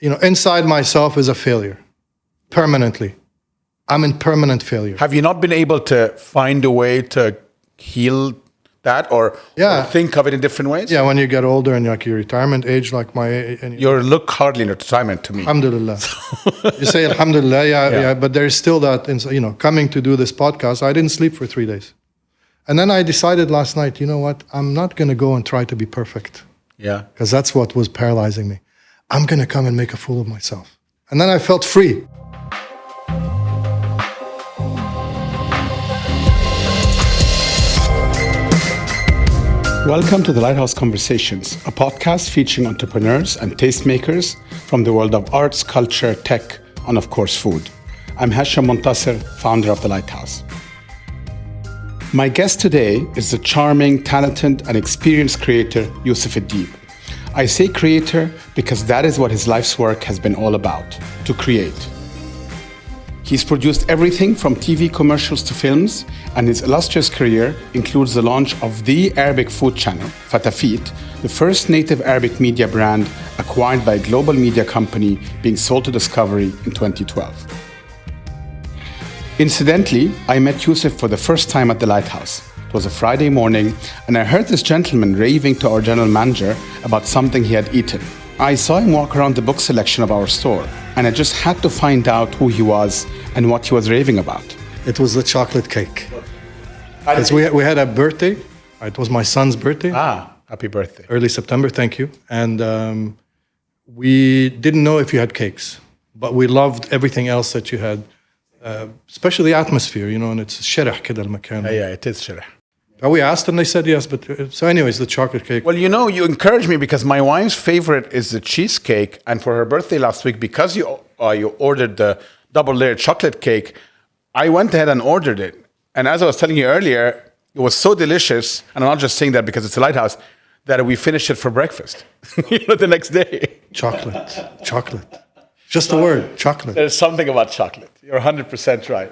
inside myself is a failure, permanently. I'm in permanent failure. Have you not been able to find a way to heal that or think of it in different ways? Yeah, when you get older and like your retirement age, like my age. You look hardly in retirement to me. Alhamdulillah. You say Alhamdulillah, yeah, but there's still that, coming to do this podcast, I didn't sleep for 3 days. And then I decided last night, you know what? I'm not going to go and try to be perfect. Yeah. Because that's what was paralyzing me. I'm going to come and make a fool of myself. And then I felt free. Welcome to the Lighthouse Conversations, a podcast featuring entrepreneurs and tastemakers from the world of arts, culture, tech, and of course food. I'm Hasham Montasser, founder of the Lighthouse. My guest today is the charming, talented, and experienced creator, Youssef El Deeb. I say creator because that is what his life's work has been all about, to create. He's produced everything from TV commercials to films, and his illustrious career includes the launch of the Arabic food channel, Fatafeat, the first native Arabic media brand acquired by a global media company being sold to Discovery in 2012. Incidentally, I met Youssef for the first time at the Lighthouse. It was a Friday morning, and I heard this gentleman raving to our general manager about something he had eaten. I saw him walk around the book selection of our store, and I just had to find out who he was and what he was raving about. It was the chocolate cake. Because we had a birthday. It was my son's birthday. Happy birthday. Early September, thank you. And we didn't know if you had cakes, but we loved everything else that you had, especially the atmosphere, and it's شرح كده المكان. Yeah, it is شرح. We asked and they said yes, but so anyways, the chocolate cake. Well, you encouraged me because my wife's favorite is the cheesecake, and for her birthday last week, because you ordered the double-layered chocolate cake, I went ahead and ordered it. And as I was telling you earlier, it was so delicious, and I'm not just saying that because it's a Lighthouse, that we finished it for breakfast, the next day. Chocolate. Just the word, chocolate. There's something about chocolate. You're 100% right.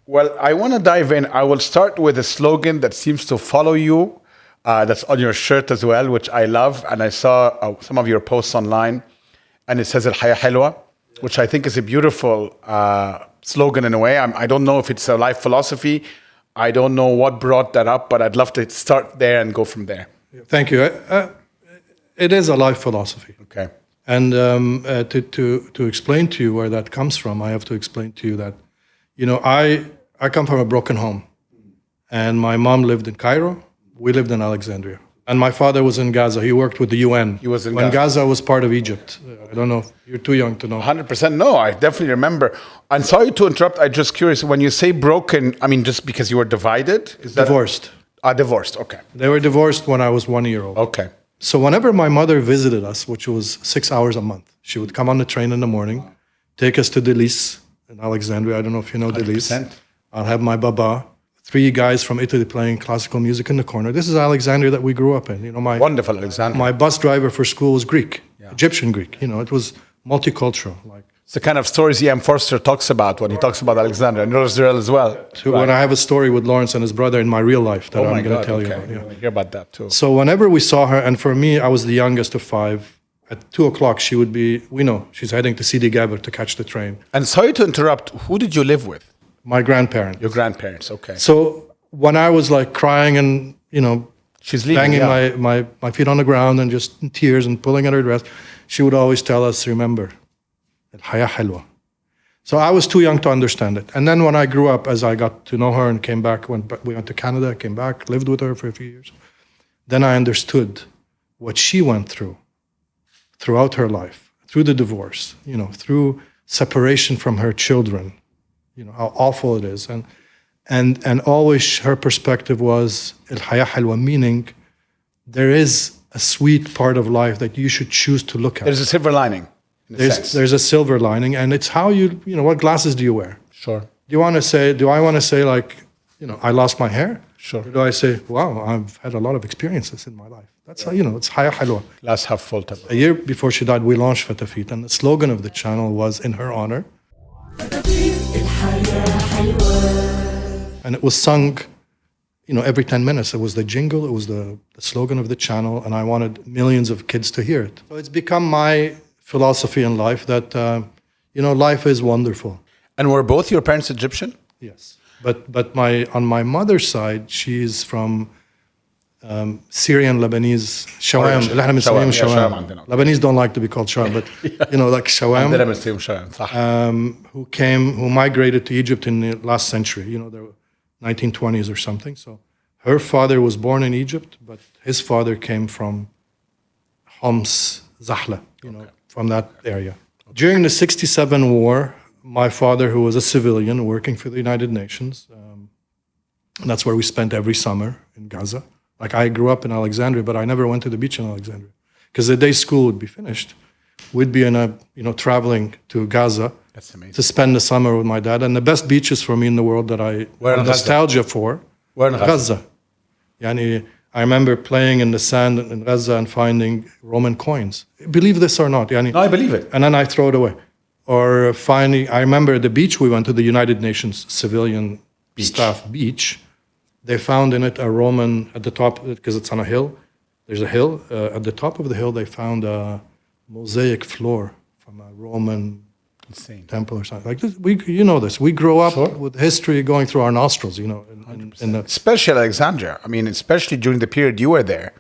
Well, I want to dive in. I will start with a slogan that seems to follow you, that's on your shirt as well, which I love. And I saw some of your posts online, and it says الحياة حلوة, which I think is a beautiful slogan in a way. I don't know if it's a life philosophy. I don't know what brought that up, but I'd love to start there and go from there. Thank you. It is a life philosophy. Okay. And to explain to you where that comes from, I have to explain to you that, I come from a broken home. And my mom lived in Cairo. We lived in Alexandria. And my father was in Gaza. He worked with the UN. He was in when Gaza was part of Egypt. I don't know. You're too young to know. 100% no. I definitely remember. And sorry to interrupt. I'm just curious. When you say broken, I mean just because you were divided? Is that divorced. Divorced. Okay. They were divorced when I was 1 year old. Okay. So whenever my mother visited us, which was 6 hours a month, she would come on the train in the morning, take us to Delis in Alexandria. I don't know if you know Delis. 100%. I'll have my baba, 3 guys from Italy playing classical music in the corner. This is Alexandria that we grew up in. Wonderful Alexandria. My bus driver for school was Greek, Egyptian Greek. It was multicultural. It's the kind of stories E.M. Forster talks about when he talks about Alexandria and Israel as well. When I have a story with Lawrence and his brother in my real life that I'm going to tell you about. I want to hear about that too. So whenever we saw her, and for me, I was the youngest of 5. At 2 o'clock, she would be, she's heading to Sidi Gabr to catch the train. And sorry to interrupt, who did you live with? My grandparents. Your grandparents, okay. So when I was like crying and, she's leaving, banging my feet on the ground and just in tears and pulling at her dress, she would always tell us, remember, الحياة حلوة. So I was too young to understand it. And then when I grew up, as I got to know her and came back, we went to Canada, came back, lived with her for a few years, then I understood what she went through throughout her life, through the divorce, through separation from her children, how awful it is. And always her perspective was الحياة حلوة, meaning there is a sweet part of life that you should choose to look at. There's a silver lining. There's a silver lining, and it's how what glasses do you wear? Sure. Do I want to say like, I lost my hair? Sure. Or do I say, wow, I've had a lot of experiences in my life? That's how, it's حياة حلوة. Glass half full. A year before she died, we launched Fatafeat, and the slogan of the channel was in her honor. And it was sung, every 10 minutes. It was the jingle, it was the slogan of the channel, and I wanted millions of kids to hear it. So it's become my philosophy in life that, life is wonderful. And were both your parents Egyptian? Yes. But on my mother's side, she's from Syrian Lebanese Shawam. Shawam. Lebanese don't like to be called Shawam, but like Shawam. Who migrated to Egypt in the last century. The 1920s or something. So her father was born in Egypt, but his father came from Homs, Zahla, from that area. During the 67 war, my father, who was a civilian working for the United Nations, and that's where we spent every summer in Gaza. Like I grew up in Alexandria, but I never went to the beach in Alexandria. Because the day school would be finished, we'd be traveling to Gaza to spend the summer with my dad. And the best beaches for me in the world that I have nostalgia for, Gaza. I remember playing in the sand in Gaza and finding Roman coins. Believe this or not. No, I believe it. And then I throw it away. Or I remember the beach we went to, the United Nations civilian staff beach. They found in it a Roman, at the top, because it's on a hill. There's a hill. At the top of the hill, they found a mosaic floor from a Roman temple or something. Like this, this. We grow up with history going through our nostrils, Especially Alexandria. I mean, especially during the period you were there.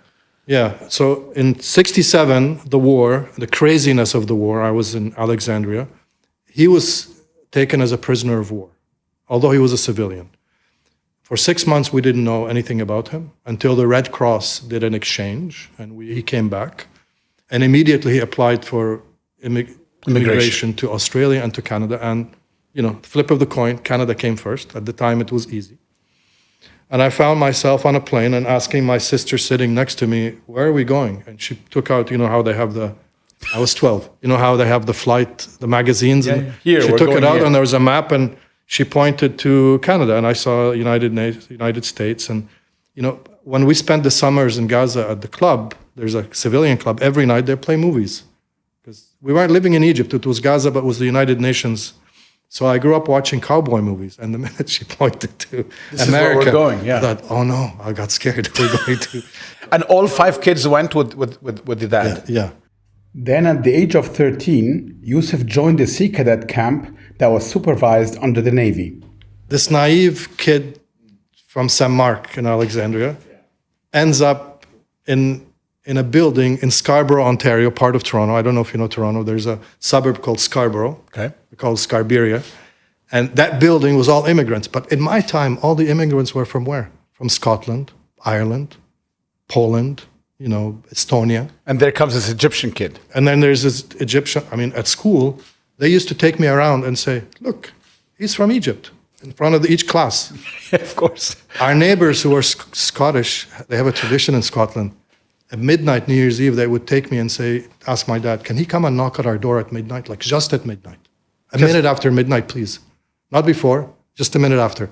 Yeah. So in 67, the war, the craziness of the war, I was in Alexandria. He was taken as a prisoner of war, although he was a civilian. For 6 months, we didn't know anything about him until the Red Cross did an exchange, and he came back. And immediately he applied for immigration to Australia and to Canada. And, flip of the coin, Canada came first. At the time, it was easy. And I found myself on a plane and asking my sister sitting next to me, where are we going? And she took out, how they have I was 12, how they have the flight, the magazines. And Here, she took it out here. and there was a map and she pointed to Canada. And I saw United States. And, when we spent the summers in Gaza at the club, there's a civilian club, every night they play movies. Because we weren't living in Egypt, it was Gaza, but it was the United Nations. So I grew up watching cowboy movies, and the minute she pointed to this America, is where we're going, I thought, oh no, I got scared. We're going to. And all 5 kids went with the dad? Yeah. Then at the age of 13, Youssef joined the Sea Cadet camp that was supervised under the Navy. This naive kid from St. Mark in Alexandria ends up in a building in Scarborough, Ontario, part of Toronto. I don't know if you know Toronto. There's a suburb called Scarborough. Okay. Called Scarberia. And that building was all immigrants. But in my time, all the immigrants were from where? From Scotland, Ireland, Poland, Estonia. And there comes this Egyptian kid. And then there's this Egyptian, at school, they used to take me around and say, look, he's from Egypt, in front of each class. Of course. Our neighbors who are Scottish, they have a tradition in Scotland. At midnight, New Year's Eve, they would take me and ask my dad, can he come and knock at our door at midnight? Like just at midnight. A minute after midnight, please. Not before, just a minute after.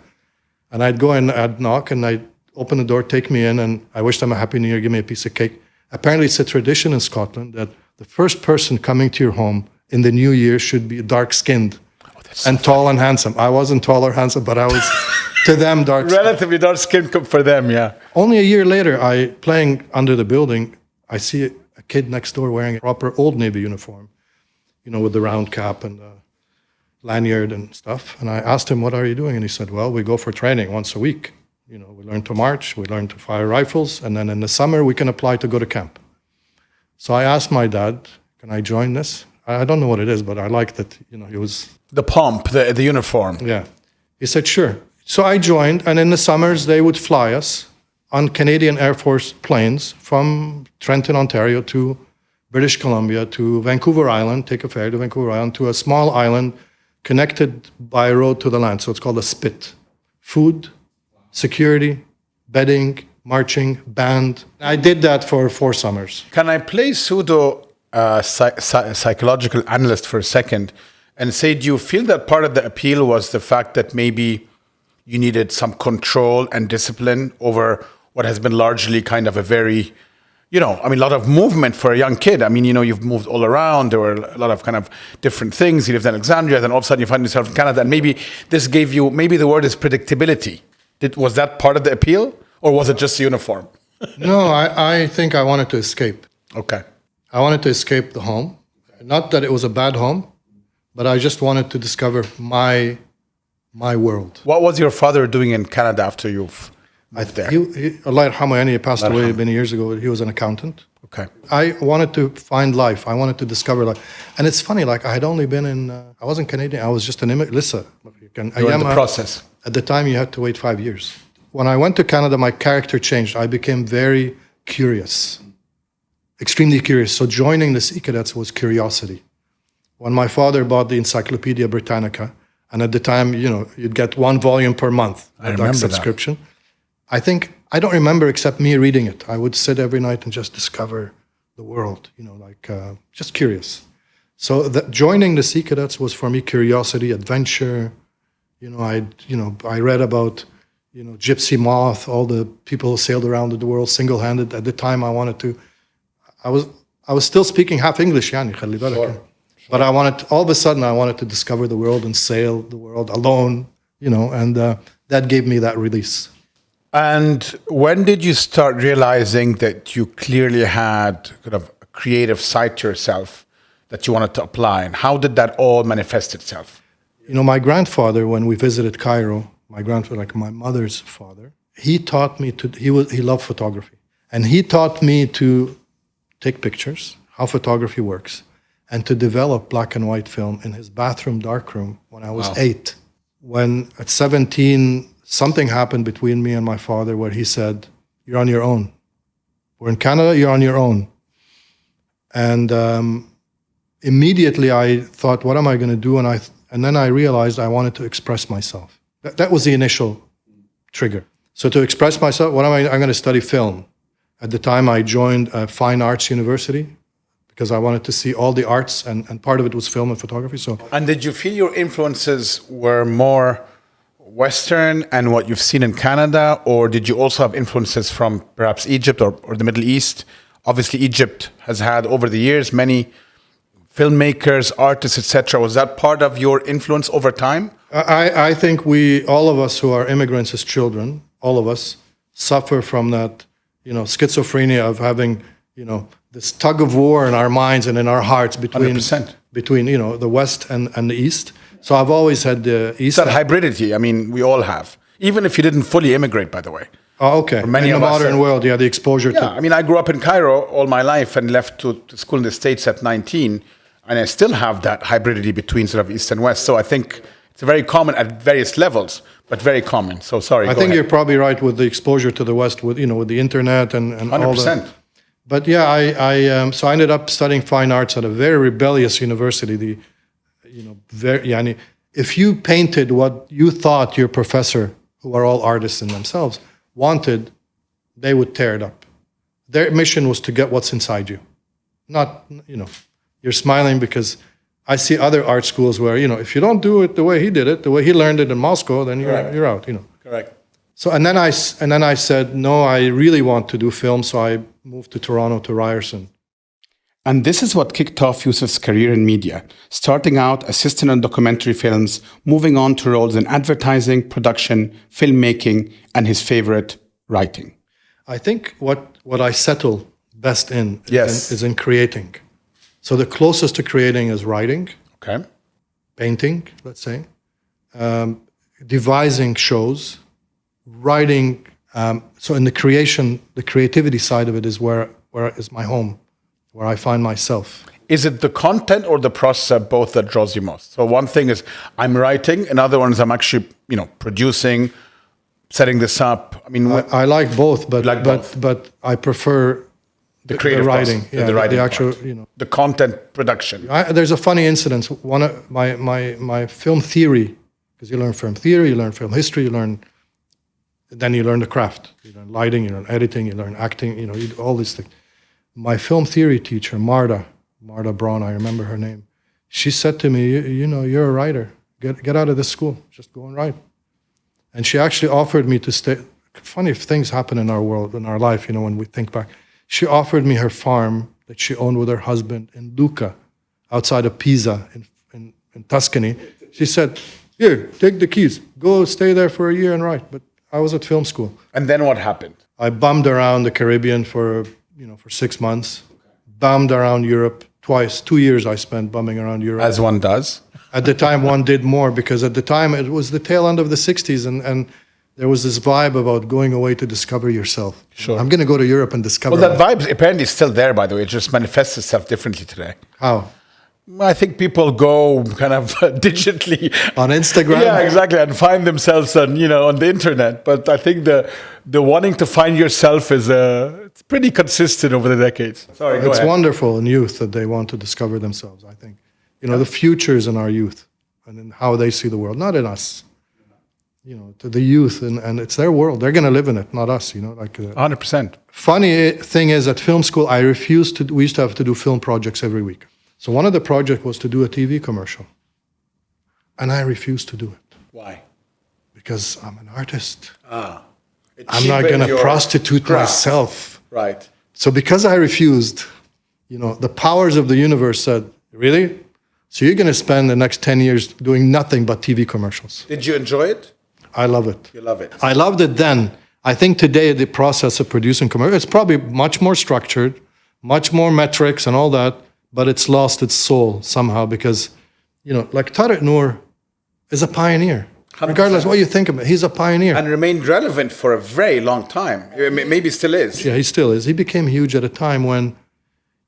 And I'd go and I'd knock and I'd open the door, take me in, and I wish them a happy new year, give me a piece of cake. Apparently it's a tradition in Scotland that the first person coming to your home in the new year should be dark-skinned and tall and handsome. I wasn't tall or handsome, but I was, to them, dark-skinned. Relatively dark-skinned for them, yeah. Only a year later, playing under the building, I see a kid next door wearing a proper Old Navy uniform, with the round cap and the lanyard and stuff. And I asked him, what are you doing? And he said, well, we go for training once a week. We learn to march, we learn to fire rifles, and then in the summer we can apply to go to camp. So I asked my dad, can I join this? I don't know what it is, but I liked that, he was... The pomp, the uniform. Yeah. He said, sure. So I joined, and in the summers they would fly us on Canadian Air Force planes from Trenton, Ontario to British Columbia to Vancouver Island, take a ferry to Vancouver Island, to a small island connected by road to the land. So it's called a spit. Food, security, bedding, marching, band. I did that for 4 summers. Can I play pseudo psychological analyst for a second and say, do you feel that part of the appeal was the fact that maybe you needed some control and discipline over what has been largely kind of a very, a lot of movement for a young kid. You've moved all around. There were a lot of kind of different things. You lived in Alexandria, then all of a sudden you find yourself in Canada. And maybe this gave you, maybe the word is predictability. Was that part of the appeal? Or was it just the uniform? No, I think I wanted to escape. Okay. I wanted to escape the home. Not that it was a bad home, but I just wanted to discover my world. What was your father doing in Canada after you've moved there? Allah yarhamu, he passed away many years ago. He was an accountant. Okay. I wanted to find life. I wanted to discover life. And it's funny, like I had only been I wasn't Canadian. I was just an immigrant. Listen, You're in the process. At the time, you had to wait 5 years. When I went to Canada, my character changed. I became very curious, extremely curious. So joining the Sea Cadets was curiosity. When my father bought the Encyclopedia Britannica, and at the time, you'd get 1 volume per month. I remember subscription. I don't remember except me reading it. I would sit every night and just discover the world, just curious. So joining the Sea Cadets was for me curiosity, adventure. I read about, Gypsy Moth, all the people who sailed around the world single-handed. At the time, I was still speaking half English, khali balak. Sure. But all of a sudden, I wanted to discover the world and sail the world alone, and that gave me that release. And when did you start realizing that you clearly had kind of a creative side to yourself that you wanted to apply? And how did that all manifest itself? My grandfather, when we visited Cairo, my grandfather, like my mother's father, he taught me he loved photography. And he taught me to take pictures, how photography works, and to develop black and white film in his bathroom darkroom when I was 8. When at 17, something happened between me and my father where he said, "You're on your own. We're in Canada, you're on your own." And immediately I thought, what am I going to do? And then I realized I wanted to express myself. That was the initial trigger. So to express myself, I'm going to study film. At the time, I joined a fine arts university because I wanted to see all the arts, and part of it was film and photography. And did you feel your influences were more Western and what you've seen in Canada, or did you also have influences from perhaps Egypt or the Middle East? Obviously, Egypt has had over the years many filmmakers, artists, etc. Was that part of your influence over time? I think all of us who are immigrants as children, all of us suffer from that, schizophrenia of having, this tug of war in our minds and in our hearts between 100%. The West and the East. So I've always had the East. That hybridity, I mean, we all have. Even if you didn't fully immigrate, by the way. Oh, okay. For many in of the us, modern world, the exposure to... I mean, I grew up in Cairo all my life and left to school in the States at 19. And I still have that hybridity between sort of East and West. So I think it's very common at various levels, but very common. So sorry, I think you're probably right with the exposure to the West, with the internet and 100%. all that. But yeah, so I ended up studying fine arts at a very rebellious university. If you painted what you thought your professor, who are all artists in themselves, wanted, they would tear it up. Their mission was to get what's inside you. Not, you're smiling because I see other art schools where, if you don't do it the way he did it, the way he learned it in Moscow, then you're out, Correct. So, and then I said, no, I really want to do film, so I moved to Toronto to Ryerson. And this is what kicked off Youssef's career in media, starting out assistant on documentary films, moving on to roles in advertising, production, filmmaking, and his favorite, writing. I think what I settle best in is in creating. So the closest to creating is writing, painting, let's say, devising shows, writing. So in the creativity side of it is where is my home, where I find myself. Is it the content or the process of both that draws you most? So one thing is I'm writing, another one is I'm actually, producing, setting this up. I mean, I like both, but I prefer the creative writing, process, the writing, the actual, the content production. There's a funny incident. One of my film theory, because you learn film theory, you learn film history, then you learn the craft. You learn lighting, you learn editing, you learn acting. You do all these things. My film theory teacher, Marta Braun, I remember her name. She said to me, you're a writer. Get out of this school. Just go and write. And she actually offered me to stay. Funny things happen in our world, in our life, when we think back. She offered me her farm that she owned with her husband in Lucca, outside of Pisa in Tuscany. She said, here, take the keys. Go stay there for a year and write. But I was at film school. And then what happened? I bummed around the Caribbean for 6 months, bummed around Europe, twice, 2 years I spent bumming around Europe. As one does. At the time, one did more because at the time it was the tail end of the 60s and there was this vibe about going away to discover yourself. Sure. I'm going to go to Europe and discover. Well, that vibe apparently is still there, by the way. It just manifests itself differently today. How? I think people go kind of digitally On Instagram? Yeah, exactly, and find themselves on on the internet. But I think the wanting to find yourself is it's pretty consistent over the decades. Sorry, go It's ahead. wonderful in youth that they want to discover themselves, I think. The future is in our youth and in how they see the world, not in us. To the youth, and it's their world. They're going to live in it, not us, 100%. Funny thing is, at film school, we used to have to do film projects every week. So one of the projects was to do a TV commercial. And I refused to do it. Why? Because I'm an artist. It I'm not going to prostitute myself. Right. So because I refused, the powers of the universe said, really? So you're going to spend the next 10 years doing nothing but TV commercials. Did you enjoy it? I love it. You love it. I loved it then. I think today the process of producing commercials, it's probably much more structured, much more metrics and all that, but it's lost its soul somehow because, like Tariq Noor is a pioneer. 100%. Regardless what you think of it, he's a pioneer. And remained relevant for a very long time. Maybe still is. Yeah, he still is. He became huge at a time when,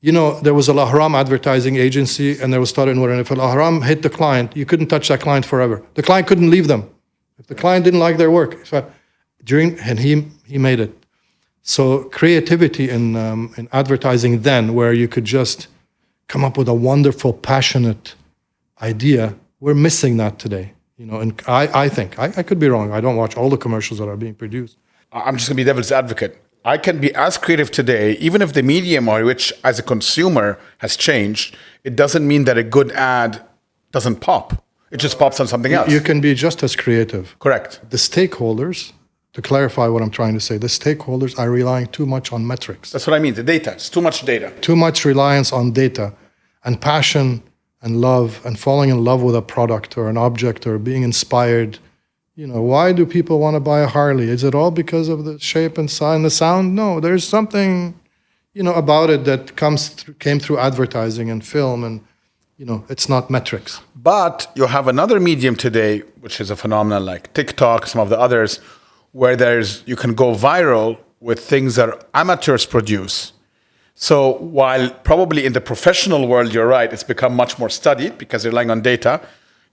there was a Al Ahram advertising agency and there was Tariq Noor. And if Al Ahram hit the client, you couldn't touch that client forever. The client couldn't leave them. If the client didn't like their work. And he made it. So creativity in advertising then, where you could just come up with a wonderful, passionate idea, we're missing that today. And I think, I could be wrong. I don't watch all the commercials that are being produced. I'm just going to be devil's advocate. I can be as creative today, even if the medium or which as a consumer has changed, it doesn't mean that a good ad doesn't pop. It just pops on something else. You can be just as creative. Correct. The stakeholders, to clarify what I'm trying to say, the stakeholders are relying too much on metrics. That's what I mean, the data. It's too much data. Too much reliance on data and passion and love and falling in love with a product or an object or being inspired. Why do people want to buy a Harley? Is it all because of the shape and size and the sound? No, there's something, about it that came through advertising and film and, it's not metrics. But you have another medium today, which is a phenomenon like TikTok, some of the others, where you can go viral with things that amateurs produce. So while probably in the professional world, you're right, it's become much more studied because they're relying on data.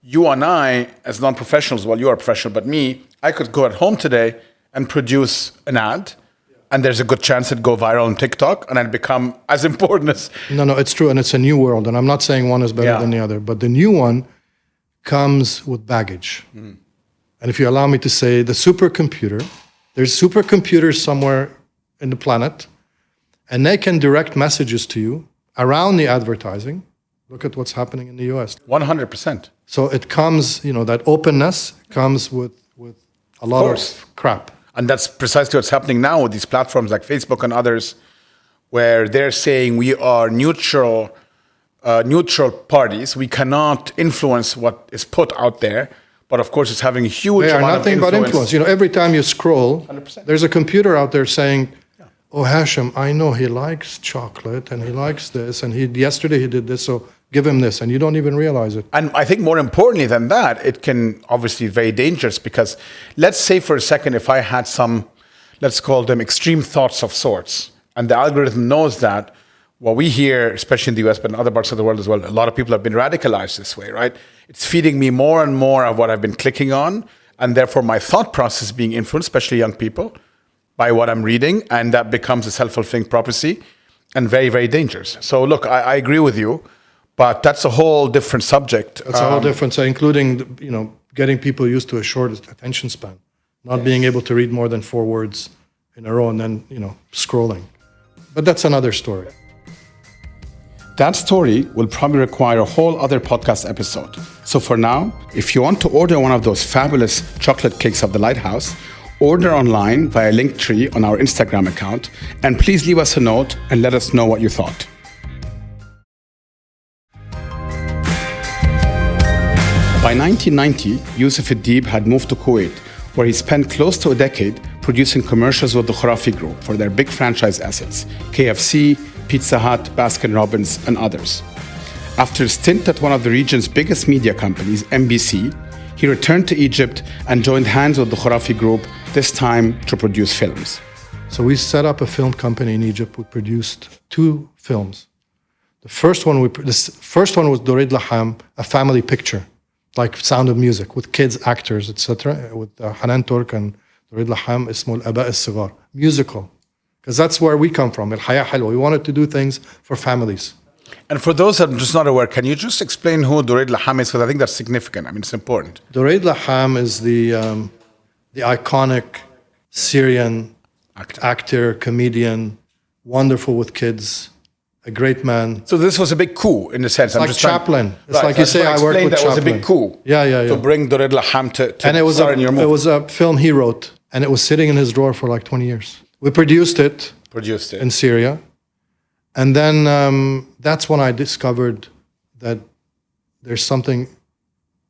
You and I, as non-professionals, well, you are a professional, but me, I could go at home today and produce an ad, and there's a good chance it'd go viral on TikTok, and it'd become as important as... No, it's true, and it's a new world, and I'm not saying one is better than the other, but the new one comes with baggage. And if you allow me to say, the supercomputer, there's supercomputers somewhere in the planet, and they can direct messages to you around the advertising. Look at what's happening in the US. 100%. So it comes, that openness comes with a lot of crap. And that's precisely what's happening now with these platforms like Facebook and others, where they're saying we are neutral parties. We cannot influence what is put out there. But of course, it's having a huge amount of influence. They are nothing but influence. Every time you scroll, 100%. There's a computer out there saying, oh, Hashem, I know he likes chocolate and he likes this, and yesterday he did this, so give him this, and you don't even realize it. And I think more importantly than that, it can obviously be very dangerous because let's say for a second, if I had some, let's call them extreme thoughts of sorts, and the algorithm knows that, what we hear, especially in the US, but in other parts of the world as well, a lot of people have been radicalized this way, right? It's feeding me more and more of what I've been clicking on, and therefore my thought process being influenced, especially young people, by what I'm reading, and that becomes a self-fulfilling prophecy and very, very dangerous. So look, I agree with you, but that's a whole different subject. That's a whole different, including, getting people used to a short attention span, not being able to read more than 4 words in a row and then, scrolling. But that's another story. That story will probably require a whole other podcast episode. So for now, if you want to order one of those fabulous chocolate cakes of the Lighthouse, order online via Linktree on our Instagram account, and please leave us a note and let us know what you thought. By 1990, Youssef El Deeb had moved to Kuwait, where he spent close to a decade producing commercials with the Khurafi Group for their big franchise assets, KFC, Pizza Hut, Baskin-Robbins, and others. After a stint at one of the region's biggest media companies, NBC, he returned to Egypt and joined hands with the Khurafi Group, this time to produce films. So we set up a film company in Egypt. We produced 2 films. The first one was Dorid Laham, a family picture, like Sound of Music, with kids, actors, etc., with Hanan Turk and Dorid Laham, اسمه الآباء الصغار, musical. Because that's where we come from, الحياة حلوة. We wanted to do things for families. And for those that are just not aware, can you just explain who Dorid Laham is? Because I think that's significant. I mean, it's important. Dorid Laham is the iconic Syrian actor, comedian, wonderful with kids, a great man. So this was a big coup in a sense. It's like Chaplin. It's like you say, I worked with Chaplin. That was a big coup. Yeah. To bring Dorid Laham to star in your movie. It was a film he wrote, and it was sitting in his drawer for like 20 years. We produced it in Syria. And then that's when I discovered that there's something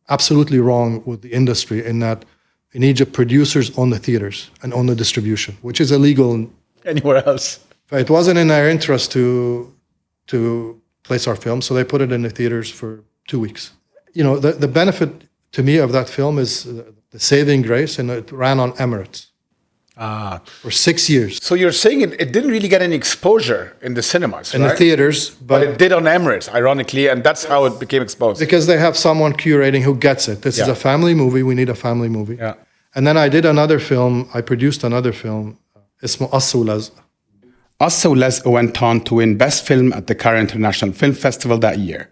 absolutely wrong with the industry in that in Egypt, producers own the theaters and own the distribution, which is illegal anywhere else. It wasn't in their interest to place our film, so they put it in the theaters for 2 weeks. You know, the benefit to me of that film is the saving grace, and it ran on Emirates. For 6 years. So you're saying it didn't really get any exposure in the cinemas, in the theaters, but it did on Emirates, ironically, and that's how it became exposed. Because they have someone curating who gets it. This is a family movie. We need a family movie. Yeah. And then I did another film. I produced another film. اسمه As As went on to win Best Film at the Cairo International Film Festival that year.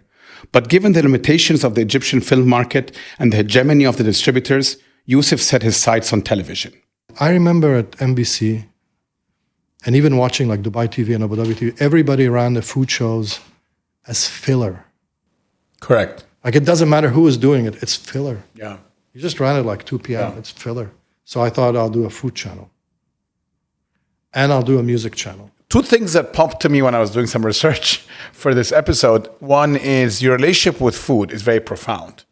But given the limitations of the Egyptian film market and the hegemony of the distributors, Youssef set his sights on television. I remember at NBC, and even watching like Dubai TV and Abu Dhabi TV, everybody ran the food shows as filler. Correct. Like it doesn't matter who is doing it, it's filler. Yeah. You just ran it like 2 p.m., it's filler. So I thought I'll do a food channel. And I'll do a music channel. 2 things that popped to me when I was doing some research for this episode. One is your relationship with food is very profound.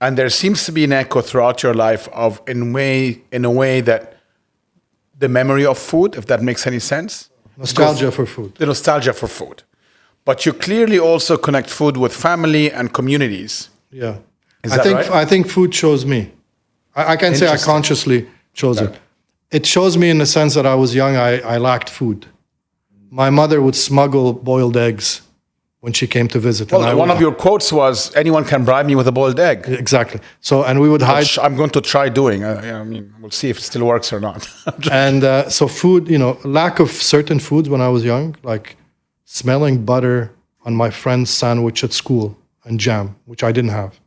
And there seems to be an echo throughout your life of, in a way that the memory of food, if that makes any sense. Nostalgia for food. The nostalgia for food. But you clearly also connect food with family and communities. Yeah. Is that right? I think food chose me. I can't say I consciously chose it. It shows me in the sense that I was young, I lacked food. My mother would smuggle boiled eggs when she came to visit. Well, one of your quotes was, anyone can bribe me with a boiled egg. Exactly. So, and we would hide. Which I'm going to try doing. I mean, we'll see if it still works or not. And so food, you know, lack of certain foods when I was young, like smelling butter on my friend's sandwich at school and jam, which I didn't have.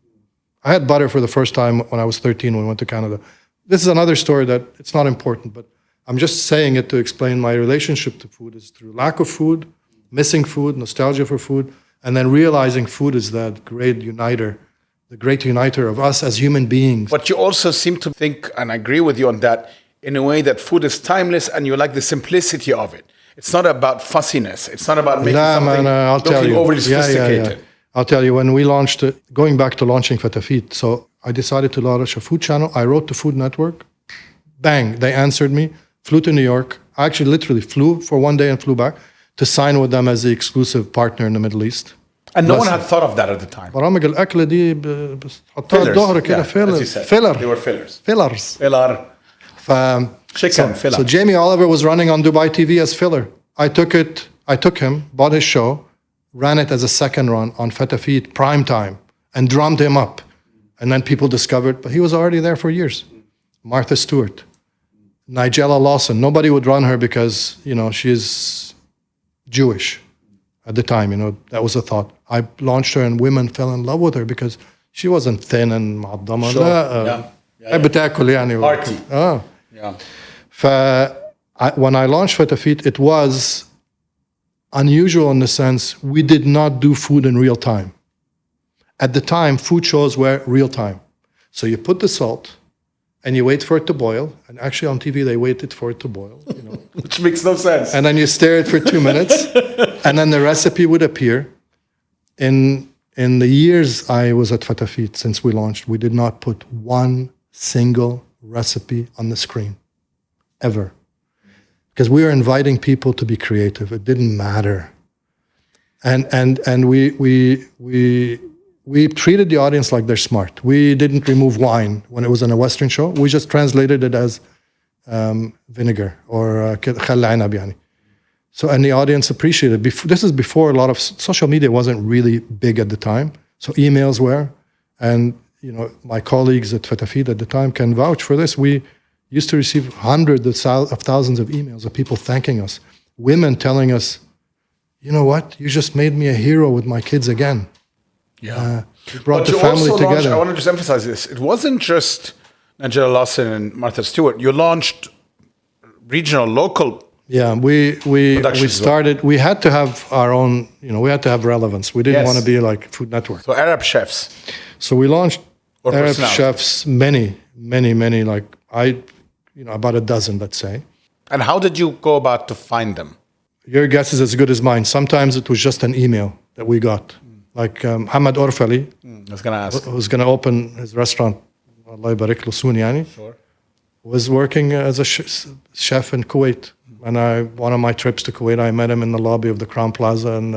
I had butter for the first time when I was 13 when we went to Canada. This is another story that it's not important, but I'm just saying it to explain my relationship to food is through lack of food, missing food, nostalgia for food, and then realizing food is that great uniter, the great uniter of us as human beings. But you also seem to think, and I agree with you on that, in a way that food is timeless and you like the simplicity of it. It's not about fussiness. It's not about making something overly sophisticated. I'll tell you, when we launched it, going back to launching Fatafeat, so I decided to launch a food channel. I wrote the Food Network. Bang, they answered me, flew to New York. I actually literally flew for 1 day and flew back to sign with them as the exclusive partner in the Middle East. And no one had thought of that at the time. برامج الأكل دي بتحطها الظهر كده filler. They were fillers. Fillers. Filler. Chicken, filler. So Jamie Oliver was running on Dubai TV as filler. I took him, bought his show, ran it as a second run on Fatafeat prime time, and drummed him up. And then people discovered, but he was already there for years. Martha Stewart, Nigella Lawson. Nobody would run her because, you know, she's Jewish at the time, you know, that was a thought. I launched her and women fell in love with her because she wasn't thin and معضمة. Sure. بتاكل يعني. Hearty. Yeah. When I launched Fatafeat, it was unusual in the sense we did not do food in real time. At the time, food shows were real time. So you put the salt and you wait for it to boil. And actually on TV, they waited for it to boil. You know. Which makes no sense. And then you stir it for 2 minutes. And then the recipe would appear. In the years I was at Fatafeat, since we launched, we did not put one single recipe on the screen. Ever. Because we were inviting people to be creative. It didn't matter. And we treated the audience like they're smart. We didn't remove wine when it was in a Western show. We just translated it as vinegar or khal ainab yani. So, and the audience appreciated it. This is before a lot of social media wasn't really big at the time. So emails were, and my colleagues at Fatafeat at the time can vouch for this. We used to receive hundreds of thousands of emails of people thanking us. Women telling us, you know what, you just made me a hero with my kids again. Yeah. You brought the family together. I want to just emphasize this. It wasn't just Nigella, Lawson, and Martha Stewart. You launched regional, local. Yeah, we started. We had to have our own. We had to have relevance. We didn't want to be like Food Network. So Arab chefs. So we launched Arab chefs. Many. Like about a dozen, let's say. And how did you go about to find them? Your guess is as good as mine. Sometimes it was just an email that we got. Like Hamad Orfali, I was going to ask, who's going to open his restaurant. Allah yabarik lo soon, yani. Sure. Was working as a chef in Kuwait. And one of my trips to Kuwait, I met him in the lobby of the Crown Plaza, and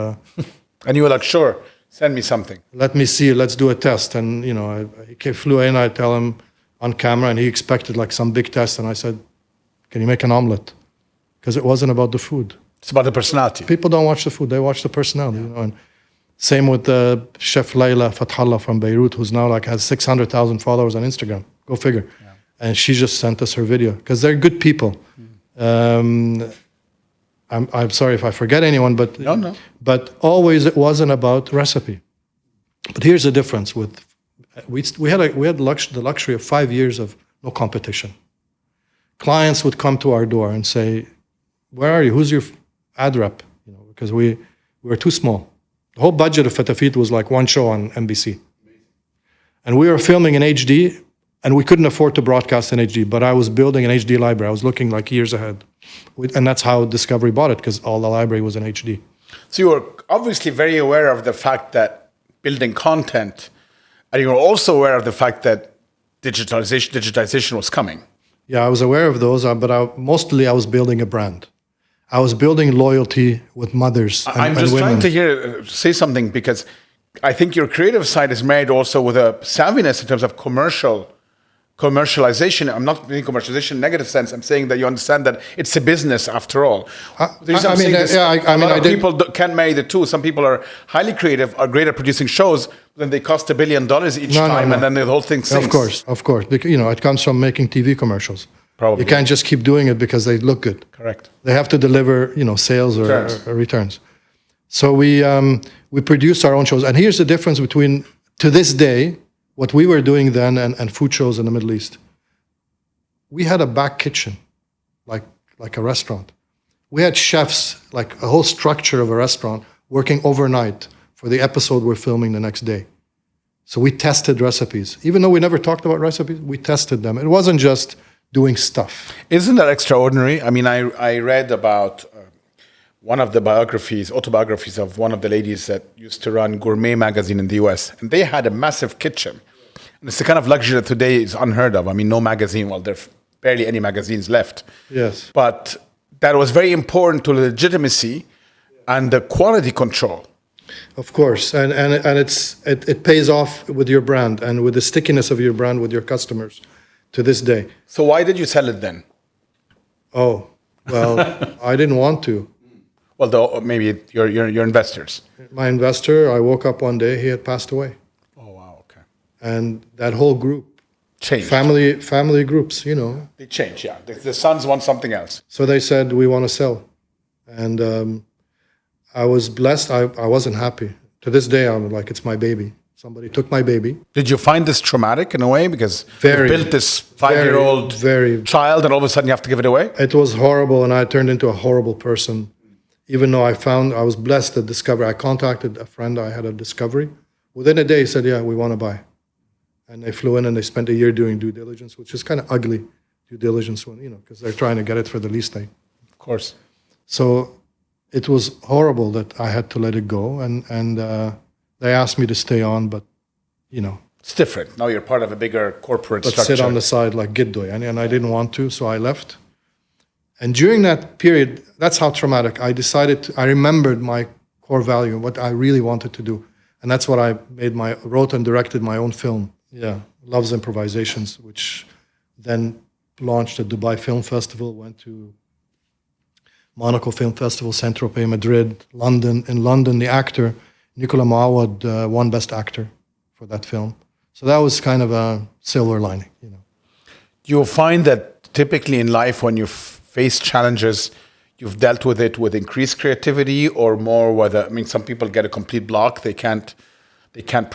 and you were like, "Sure, send me something. Let me see. Let's do a test." And he flew in. I tell him on camera, and he expected like some big test. And I said, "Can you make an omelet?" Because it wasn't about the food. It's about the personality. People don't watch the food; they watch the personality. And same with Chef Layla Fathallah from Beirut, who's now has 600,000 followers on Instagram. Go figure. Yeah. And she just sent us her video because they're good people. I'm sorry if I forget anyone, but no. But always it wasn't about recipe. But here's the difference: we had the luxury of 5 years of no competition. Clients would come to our door and say, "Where are you? Who's your ad rep?" Because we were too small. The whole budget of Fatafeat was like one show on NBC, and we were filming in HD. And we couldn't afford to broadcast in HD, but I was building an HD library. I was looking like years ahead. And that's how Discovery bought it, because all the library was in HD. So you were obviously very aware of the fact that building content, and you were also aware of the fact that digitization was coming. Yeah, I was aware of those, but mostly I was building a brand. I was building loyalty with mothers and women. Trying to say something, because I think your creative side is married also with a savviness in terms of commercialization. I'm not saying commercialization in a negative sense. I'm saying that you understand that it's a business after all. People can't marry the two. Some people are highly creative, are great at producing shows, but then they cost $1 billion each time, and then the whole thing sinks. Of course. Because, it comes from making TV commercials. Probably. You can't just keep doing it because they look good. Correct. They have to deliver, sales or returns. So we produce our own shows. And here's the difference between, to this day, what we were doing then and food shows in the Middle East. We had a back kitchen, like a restaurant. We had chefs, like a whole structure of a restaurant, working overnight for the episode we're filming the next day. So we tested recipes. Even though we never talked about recipes, we tested them. It wasn't just doing stuff. Isn't that extraordinary? I mean, I read about one of the autobiographies of one of the ladies that used to run Gourmet magazine in the US, and they had a massive kitchen. And it's the kind of luxury that today is unheard of. I mean, no magazine, there are barely any magazines left. Yes. But that was very important to the legitimacy and the quality control. Of course, and it pays off with your brand and with the stickiness of your brand with your customers to this day. So why did you sell it then? Oh, well, I didn't want to. Well, maybe your investors. My investor, I woke up one day, he had passed away. Oh, wow, okay. And that whole group. Changed. Family groups, They changed, yeah. The sons want something else. So they said, we want to sell. And I was blessed. I wasn't happy. To this day, I'm like, it's my baby. Somebody took my baby. Did you find this traumatic in a way? Because you built this 5-year-old child and all of a sudden you have to give it away? It was horrible, and I turned into a horrible person. Even though I was blessed at Discovery. I contacted a friend I had at Discovery. Within a day, he said, yeah, we want to buy. And they flew in and they spent a year doing due diligence, which is kind of ugly due diligence when, because they're trying to get it for the least thing. Of course. So it was horrible that I had to let it go. And they asked me to stay on, but, It's different. Now you're part of a bigger corporate structure. Sit on the side like Giddoy. And I didn't want to, so I left. And during that period, that's how traumatic. I remembered my core value, what I really wanted to do. And that's what I wrote and directed my own film. Yeah, Love's Improvisations, which then launched at Dubai Film Festival, went to Monaco Film Festival, Saint-Tropez, Madrid, London. In London, the actor, Nicolas Mouawad, won Best Actor for that film. So that was kind of a silver lining, you know. You'll find that typically in life, when you face challenges, you've dealt with it with increased creativity or more whether, I mean, some people get a complete block, they can't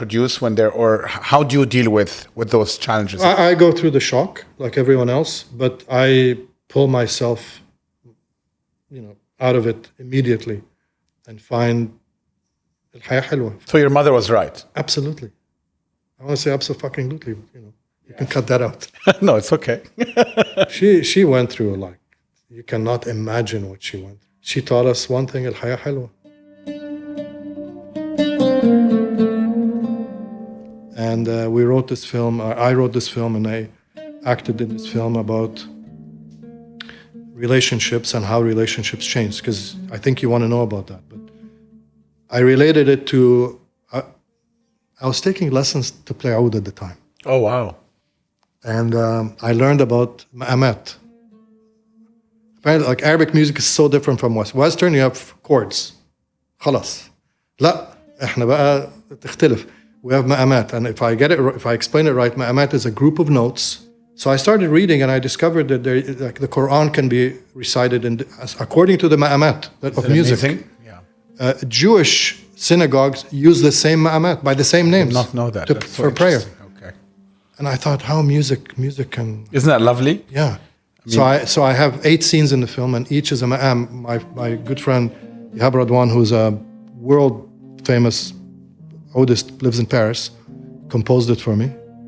produce when they're, or how do you deal with those challenges? I go through the shock like everyone else, but I pull myself, you know, out of it immediately and find الحياة حلوة. So your mother was right. Absolutely. I want to say absolutely, you know, you can cut that out. No, it's okay. She went through, like, you cannot imagine what she went through. She taught us one thing, الحياة حلوة. And we wrote this film, I wrote this film and I acted in this film about relationships and how relationships change, because I think you want to know about that. But I related it to, I was taking lessons to play oud at the time. Oh, wow. And I learned about ma'amat. Apparently, like, Arabic music is so different from Western, you have chords. خلاص. لا, احنا بقى تختلف. We have ma'amat, and if I explain it right, ma'amat is a group of notes. So I started reading, and I discovered that like, the Quran can be recited according to the ma'amat of music. Amazing? Yeah. Jewish synagogues use the same ma'amat by the same names. I did not know that. For prayer. Okay. And I thought, how music can. Isn't that lovely? Yeah. So I have 8 scenes in the film, and each is a ma'am. My good friend Ihab Radwan, who's a world famous oudist, lives in Paris, composed it for me,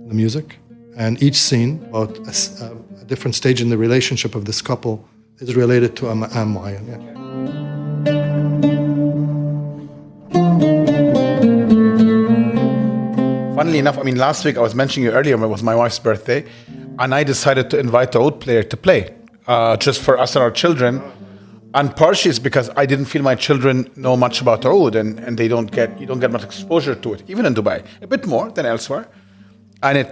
the music. And each scene, about a different stage in the relationship of this couple, is related to a ma'am mu'ayyan. Yeah. Funnily enough, I mean, last week I was mentioning you earlier, it was my wife's birthday, and I decided to invite the oud player to play, just for us and our children. And partially it's because I didn't feel my children know much about oud, and you don't get much exposure to it, even in Dubai, a bit more than elsewhere. And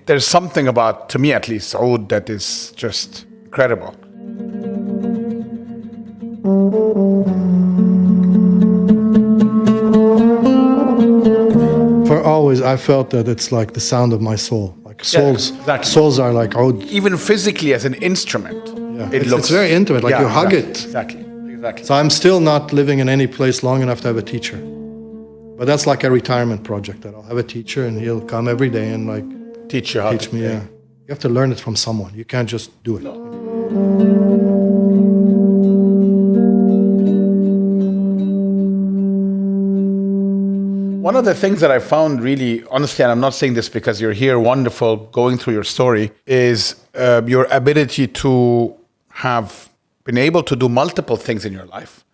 there's something about, to me at least, oud that is just incredible. For always, I felt that it's like the sound of my soul. Like souls, Yeah, exactly. souls are like oud. Even physically as an instrument, Yeah. it looks It's very intimate, like you hug it. Exactly. So I'm still not living in any place long enough to have a teacher. But that's like a retirement project, that I'll have a teacher and he'll come every day and like Teach you how teach to me. play. Yeah. You have to learn it from someone. You can't just do it. One of the things that I found really, honestly, and I'm not saying this because you're here, wonderful, going through your story, is your ability to have been able to do multiple things in your life.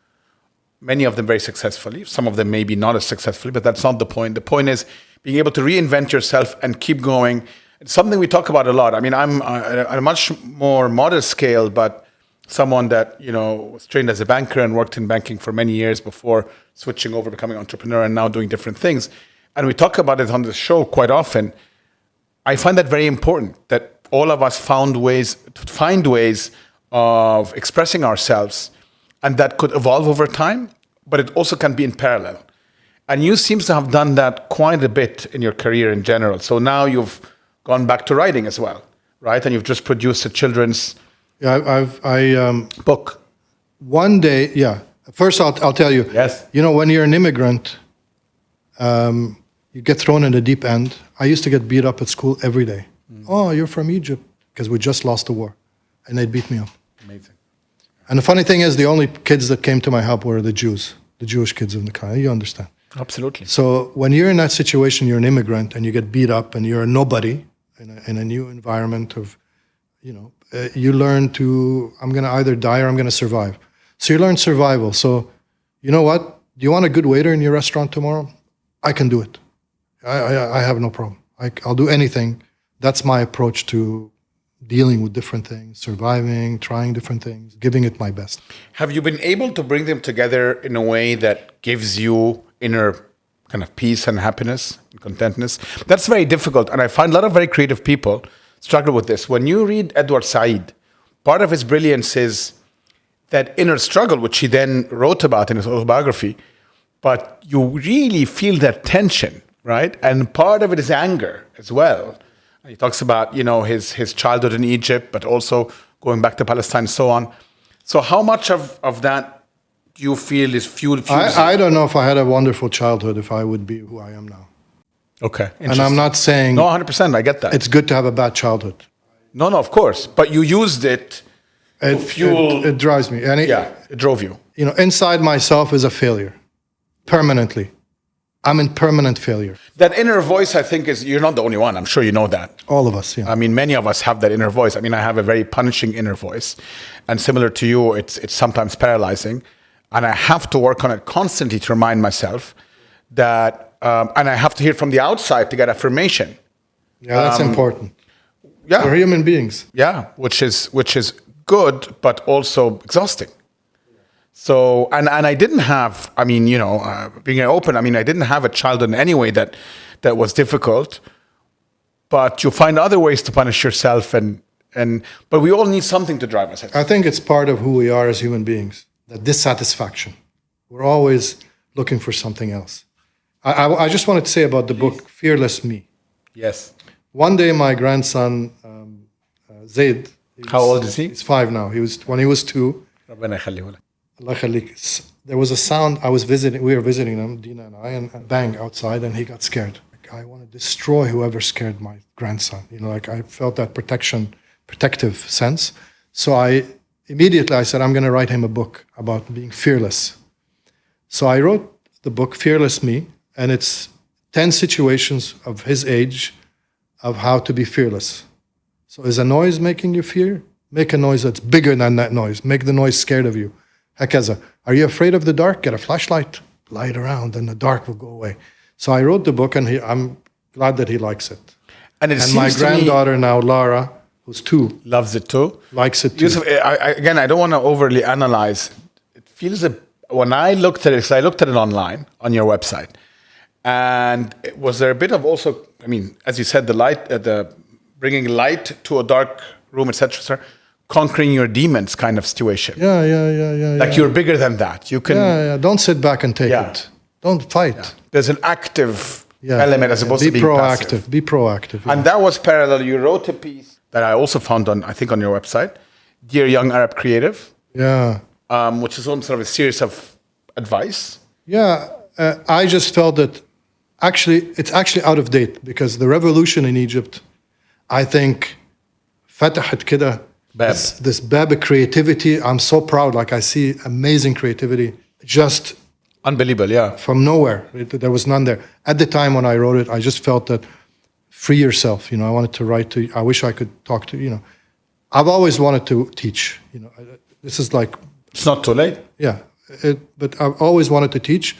Many of them very successfully. Some of them maybe not as successfully, but that's not the point. The point is being able to reinvent yourself and keep going. It's something we talk about a lot. I mean, I'm at a much more modest scale, but someone that, you know, was trained as a banker and worked in banking for many years before switching over, becoming an entrepreneur and now doing different things. And we talk about it on the show quite often. I find that very important, that all of us find ways of expressing ourselves, and that could evolve over time, but it also can be in parallel. And you seem to have done that quite a bit in your career in general. So now you've gone back to writing as well, right? And you've just produced a children's book. One day, yeah. First, I'll tell you. Yes. You know, when you're an immigrant, you get thrown in the deep end. I used to get beat up at school every day. Oh, you're from Egypt, because we just lost the war, and they'd beat me up. Amazing. And the funny thing is, the only kids that came to my help were the Jews, the Jewish kids in the country. You understand? Absolutely. So when you're in that situation, you're an immigrant, and you get beat up, and you're a nobody in a new environment of, you know, you learn to, I'm going to either die or I'm going to survive. So you learn survival. So, you know what? Do you want a good waiter in your restaurant tomorrow? I can do it. I have no problem. I'll do anything. That's my approach to dealing with different things, surviving, trying different things, giving it my best. Have you been able to bring them together in a way that gives you inner kind of peace and happiness and contentness? That's very difficult. And I find a lot of very creative people struggle with this. When you read Edward Said, part of his brilliance is that inner struggle, which he then wrote about in his autobiography, but you really feel that tension, right? And part of it is anger as well. He talks about, his childhood in Egypt, but also going back to Palestine and so on. So how much of that do you feel is fueled? I don't know if I had a wonderful childhood, if I would be who I am now. Okay. And I'm not saying... No, 100%, I get that. It's good to have a bad childhood. No, of course. But you used it to fuel... It drives me. And it drove you. Inside myself is a failure. Permanently. I'm in permanent failure. That inner voice, I think, you're not the only one. I'm sure you know that. All of us, yeah. I mean, many of us have that inner voice. I mean, I have a very punishing inner voice. And similar to you, it's sometimes paralyzing. And I have to work on it constantly to remind myself that, and I have to hear from the outside to get affirmation. Yeah, that's important. Yeah. We're human beings. Yeah, which is good, but also exhausting. So, and I didn't have, being open, I didn't have a childhood in any way that was difficult, but you find other ways to punish yourself but we all need something to drive us. I think it's part of who we are as human beings, that dissatisfaction. We're always looking for something else. I just wanted to say about the book, Fearless Me. Yes. One day my grandson, Zaid. How old is he? He's 5 now. When he was 2. There was a sound. We were visiting them, Dina and I, and a bang outside, and he got scared. I want to destroy whoever scared my grandson. I felt that protective sense. So I said, I'm going to write him a book about being fearless. So I wrote the book, Fearless Me, and it's 10 situations of his age of how to be fearless. So is a noise making you fear? Make a noise that's bigger than that noise. Make the noise scared of you. Hakaza. Are you afraid of the dark? Get a flashlight, light around, and the dark will go away. So I wrote the book, and I'm glad that he likes it. And my granddaughter now, Lara, who's 2, loves it too. Likes it too. Youssef, again, I don't want to overly analyze. It feels when I looked at it, because I looked at it online on your website, and was there a bit of also? As you said, the light, the bringing light to a dark room, etc. Conquering your demons kind of situation. Yeah. Like you're bigger than that. You can. Yeah. Don't sit back and take it. Don't fight. Yeah. There's an active element as opposed to being passive. Be proactive. And that was parallel. You wrote a piece that I also found on your website, Dear Young Arab Creative. Yeah. Which is sort of a series of advice. Yeah. I just felt that it's actually out of date because the revolution in Egypt, I think, فتحت كده this bab creativity. I'm so proud. I see amazing creativity, just unbelievable. Yeah, from nowhere. There was none there at the time when I wrote it. I just felt that free yourself. I wanted to write to. I wish I could talk to. I've always wanted to teach. This is like it's not too late. Yeah, but I've always wanted to teach,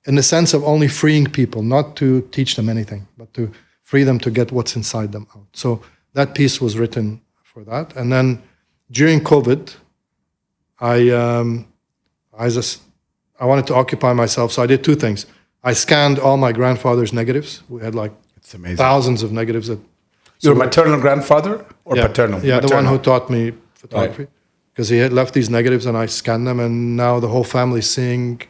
in the sense of only freeing people, not to teach them anything, but to free them to get what's inside them out. So that piece was written for that. And then during COVID, I wanted to occupy myself, so I did 2 things. I scanned all my grandfather's negatives. We had it's amazing. Thousands of negatives. Your maternal grandfather or paternal? Yeah, maternal. The one who taught me photography. Because he had left these negatives and I scanned them, and now the whole family's seeing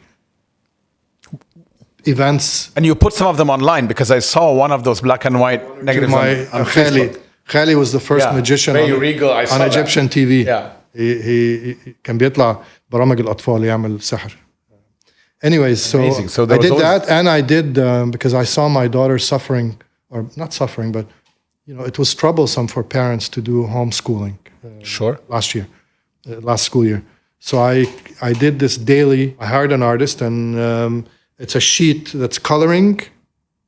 events. And you put some of them online, because I saw one of those black and white negatives on Facebook. Khali was the first magician on Egyptian TV. Yeah. He كان بيطلع برامج الأطفال يعمل سحر. Anyways, so I did that, and I did because I saw my daughter suffering, or not suffering, but it was troublesome for parents to do homeschooling. Last school year. So I did this daily. I hired an artist, and it's a sheet that's coloring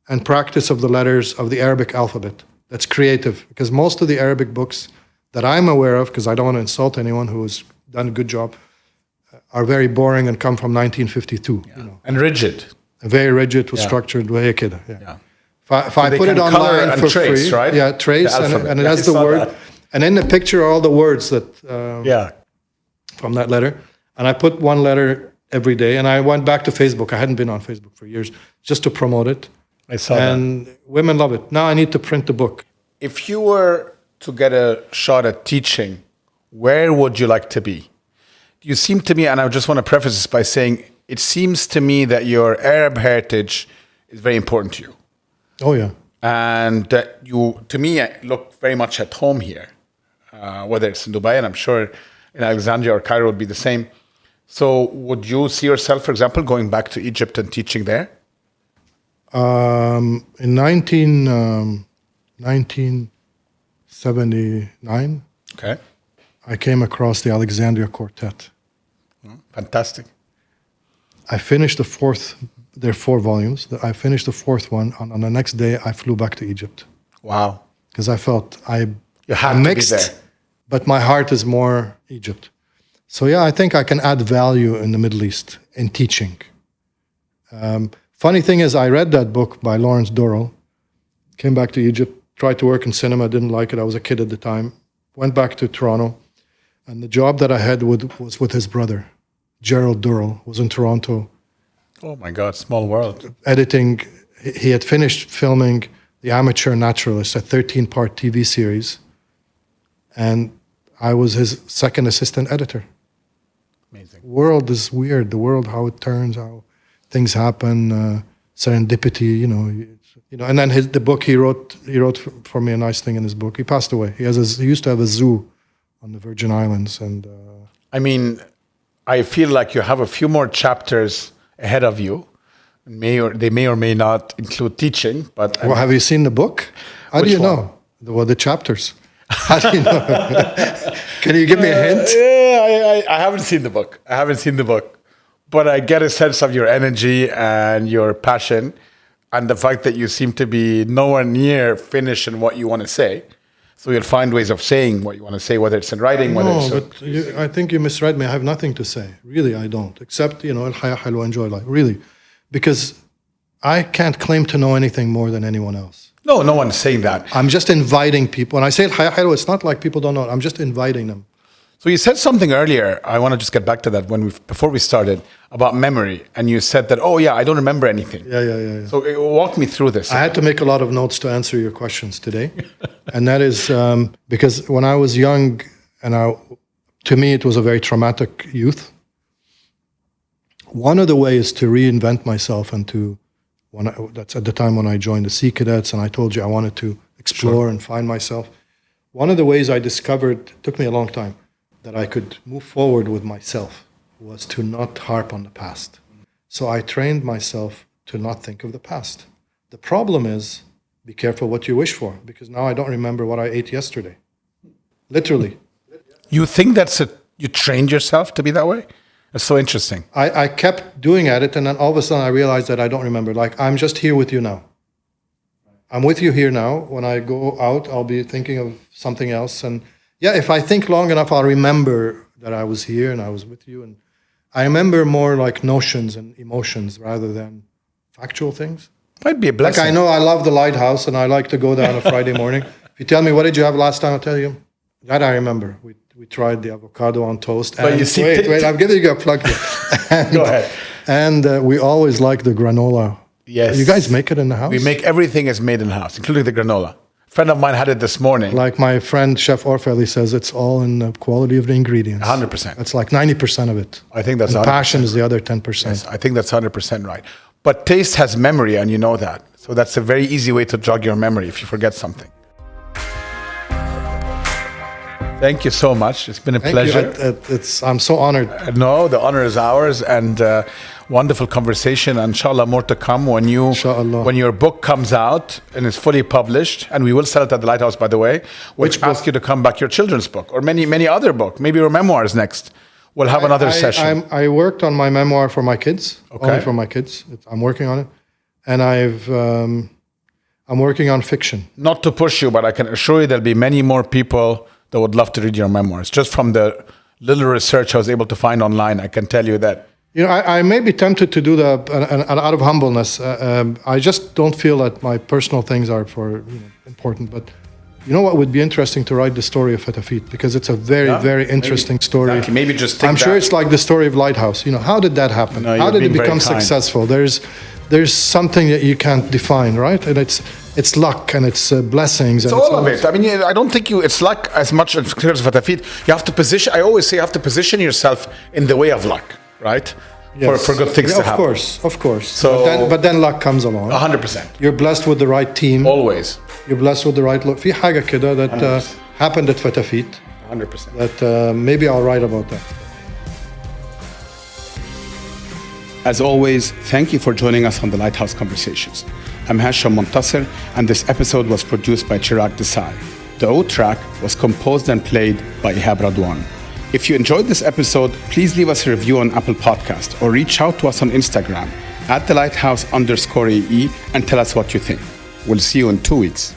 and practice of the letters of the Arabic alphabet. That's creative, because most of the Arabic books that I'm aware of, because I don't want to insult anyone who has done a good job, are very boring and come from 1952. And rigid. Very rigid, was structured. If I so put it online for trace, free, right? trace, and it has the word. And in the picture are all the words that from that letter. And I put one letter every day. And I went back to Facebook. I hadn't been on Facebook for years, just to promote it. I saw and that. Women love it. Now I need to print the book. If you were to get a shot at teaching, where would you like to be? You seem to me, and I just want to preface this by saying, it seems to me that your Arab heritage is very important to you. Oh, yeah. And that you, to me, look very much at home here, whether it's in Dubai, and I'm sure in Alexandria or Cairo would be the same. So would you see yourself, for example, going back to Egypt and teaching there? In 1979, Okay. I came across the Alexandria Quartet. Fantastic. I finished there are 4 volumes. I finished the 4th one. On the next day, I flew back to Egypt. Wow. Because I felt You had to mixed, be there. but my heart is more Egypt. So yeah, I think I can add value in the Middle East in teaching. Funny thing is, I read that book by Lawrence Durrell, came back to Egypt, tried to work in cinema, didn't like it. I was a kid at the time. Went back to Toronto, and the job that I had was with his brother, Gerald Durrell, was in Toronto. Oh my God, small world. Editing. He had finished filming The Amateur Naturalist, a 13-part TV series, and I was his second assistant editor. Amazing. World is weird. The world, how it turns, how things happen, serendipity. You know. And then the book he wrote for me a nice thing in his book. He passed away. He used to have a zoo on the Virgin Islands, and I mean, I feel like you have a few more chapters ahead of you. They may or may not include teaching, but well, have you seen the book? How do you know? The chapters. How do you know? Can you give me a hint? I haven't seen the book. But I get a sense of your energy and your passion, and the fact that you seem to be nowhere near finished in what you want to say. So you'll find ways of saying what you want to say, whether it's in writing, whether it's... but I think you misread me. I have nothing to say. Really, I don't. Except, El Haya Halwa, enjoy life. Really. Because I can't claim to know anything more than anyone else. No one's saying that. I'm just inviting people. When I say El Haya Halwa, it's not like people don't know it. I'm just inviting them. So you said something earlier, I want to just get back to that before we started, about memory. And you said that, I don't remember anything. Yeah. So walk me through this. I had to make a lot of notes to answer your questions today. And that is because when I was young, to me it was a very traumatic youth. One of the ways to reinvent myself and that's at the time when I joined the Sea Cadets and I told you I wanted to explore and find myself. One of the ways I discovered, it took me a long time, that I could move forward with myself was to not harp on the past. So I trained myself to not think of the past. The problem is, be careful what you wish for, because now I don't remember what I ate yesterday. Literally. You think you trained yourself to be that way? That's so interesting. I kept doing at it, and then all of a sudden I realized that I don't remember. Like, I'm just here with you now. I'm with you here now. When I go out, I'll be thinking of something else. And yeah, if I think long enough, I'll remember that I was here and I was with you. And I remember more like notions and emotions rather than factual things. Might be a blessing. Like I know I love the lighthouse and I like to go there on a Friday morning. If you tell me, what did you have last time? I'll tell you. That I remember. We tried the avocado on toast. But you see, wait, I'm giving you a plug here. Go ahead. And we always like the granola. Yes. You guys make it in the house? We make everything is made in the house, including the granola. A friend of mine had it this morning. Like my friend Chef Orfeli says, it's all in the quality of the ingredients. 100%. That's like 90% of it. I think that's and 100%. Passion is the other 10%. Yes, I think that's 100% right. But taste has memory, and you know that. So that's a very easy way to jog your memory if you forget something. Thank you so much. It's been a pleasure. I'm so honored. No, the honor is ours, and wonderful conversation. Inshallah, more to come when your book comes out and is fully published, and we will sell it at the Lighthouse, by the way. We'll ask you to come back, your children's book, or many other book, maybe your memours next. We'll have another session. I worked on my memoir for my kids, only for my kids. I'm working on it, and I'm working on fiction. Not to push you, but I can assure you there'll be many more people that would love to read your memoirs. Just from the little research I was able to find online, I can tell you that. I may be tempted to do that out of humbleness. I just don't feel that my personal things are important. But You know what would be interesting to write the story of Fatafeat, because it's a very interesting story. Exactly. Maybe just take I'm sure that. it's like the story of Lighthouse. You know, how did that happen? No, how you're did it being very become kind. successful? There's something that you can't define, right? And it's luck and it's blessings. It's and all of it. I mean, I don't think it's luck as much as Fatafeat. You have to position. I always say you have to position yourself in the way of luck, right? Yes. For good things to happen. Of course. So- but then luck comes along. 100%. You're blessed with the right team. Always. You're blessed with the right look. في حاجة كده that 100%. happened at Fatafeat 100%. that maybe I'll write about that. As always, thank you for joining us on the Lighthouse Conversations. I'm Hasham Montasser, and this episode was produced by Chirag Desai. The O track was composed and played by Ihab Radwan. If you enjoyed this episode, please leave us a review on Apple Podcast or reach out to us on Instagram @thelighthouse_AE and tell us what you think. We'll see you in 2 weeks.